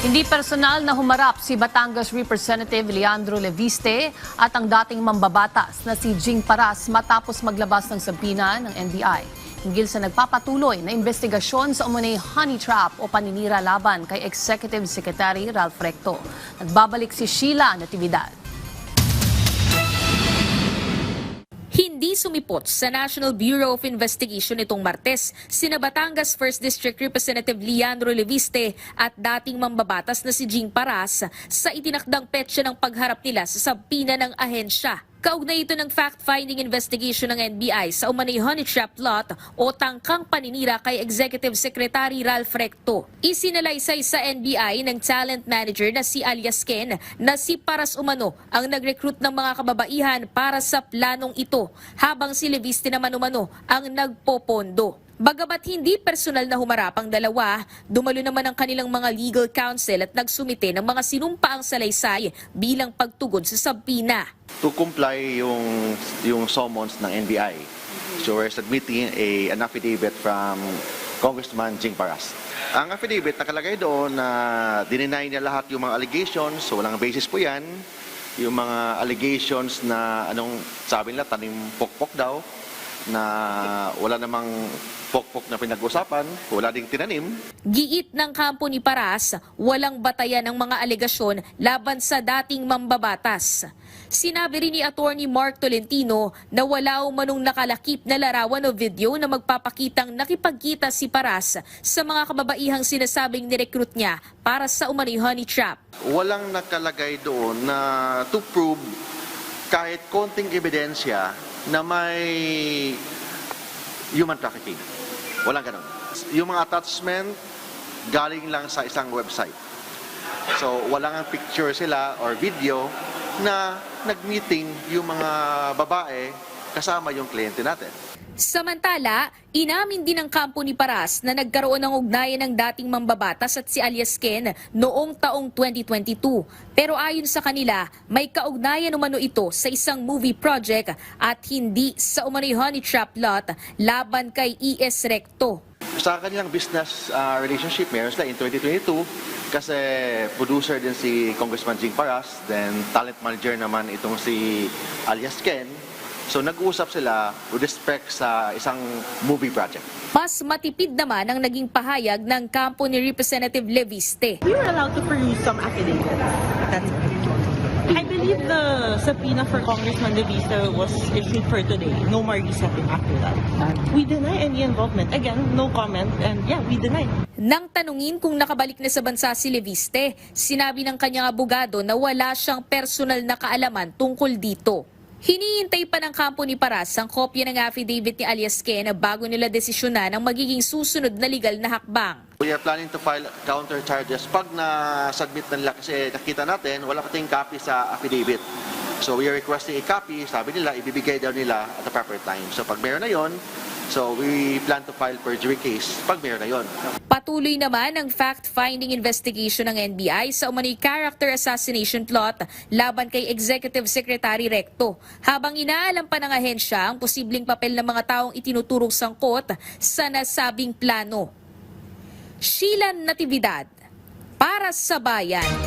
Hindi personal na humarap si Batangas Representative Leandro Leviste at ang dating mambabatas na si Jing Paras matapos maglabas ng sabina ng NBI. Hinggil sa nagpapatuloy na investigasyon sa umunay honey trap o paninira laban kay Executive Secretary Ralph Recto. Nagbabalik si Sheila Natividad. Hindi sumipot sa National Bureau of Investigation itong Martes sina Batangas 1st District Representative Leandro Leviste at dating mambabatas na si Jing Paras sa itinakdang petsa ng pagharap nila sa sabina ng ahensya. Kaugnay ito ng fact-finding investigation ng NBI sa umanay honey trap plot o tangkang paninira kay Executive Secretary Ralph Recto. Isinalaysay sa NBI ng talent manager na si alias Ken na si Paras umano ang nag-recruit ng mga kababaihan para sa planong ito, habang si Leviste naman umano ang nagpopondo. Bagamat hindi personal na humarap ang dalawa, dumalo naman ang kanilang mga legal counsel at nagsumite ng mga sinumpaang salaysay bilang pagtugon sa sabina. To comply yung summons ng NBI. So we're submitting an affidavit from Congressman Jing Paras. Ang affidavit nakalagay doon na dininay niya lahat yung mga allegations, so walang basis po yan. Yung mga allegations na anong sabi nila, tanim pokpok daw, na wala namang pokpok na pinag-usapan, wala ding tinanim. Giit ng kampo ni Paras, walang batayan ng mga alegasyon laban sa dating mambabatas. Sinabi rin ni Attorney Mark Tolentino na wala umanong nakalakip na larawan o video na magpapakitang nakipagkita si Paras sa mga kababaihang sinasabing nirecruit niya para sa umanay honey trap. Walang nakalagay doon na to prove kahit konting ebidensya na may human trafficking. Walang ganun. Yung mga attachment, galing lang sa isang website. So, walang ang picture sila or video na nag-meeting yung mga babae kasama yung kliyente natin. Samantala, inamin din ng kampo ni Paras na nagkaroon ng ugnayan ng dating mambabatas at si alias Ken noong taong 2022. Pero ayon sa kanila, may kaugnayan umano ito sa isang movie project at hindi sa umanay honey trap lot laban kay ES Recto. Sa kanilang business relationship, meron sila in 2022 kasi producer din si Congressman Jing Paras, then talent manager naman itong si alias Ken. So nag-uusap sila with respect sa isang movie project. Mas matipid naman ang naging pahayag ng kampo ni Representative Leviste. We were allowed to peruse some affidavits. I believe the subpoena for Congressman Leviste was issued for today. No more resetting after that. We deny any involvement. Again, no comment, and yeah, we deny. Nang tanungin kung nakabalik na sa bansa si Leviste, sinabi ng kanyang abogado na wala siyang personal na kaalaman tungkol dito. Hinihintay pa ng kampo ni Paras ang kopya ng affidavit ni alias Ken bago nila desisyonan ang magiging susunod na legal na hakbang. We are planning to file counter charges pag na-submit na nila kasi nakita natin wala pating copy sa affidavit. So we are requesting a copy, sabi nila ibibigay daw nila at the proper time. So pag meron na yon, so we plan to file perjury case pag meron na yon. Patuloy naman ang fact-finding investigation ng NBI sa umanay character assassination plot laban kay Executive Secretary Recto, habang inaalam pa ng ahensya ang posibleng papel ng mga taong itinuturong sangkot sa nasabing plano. Sheila Natividad, para sa Bayan.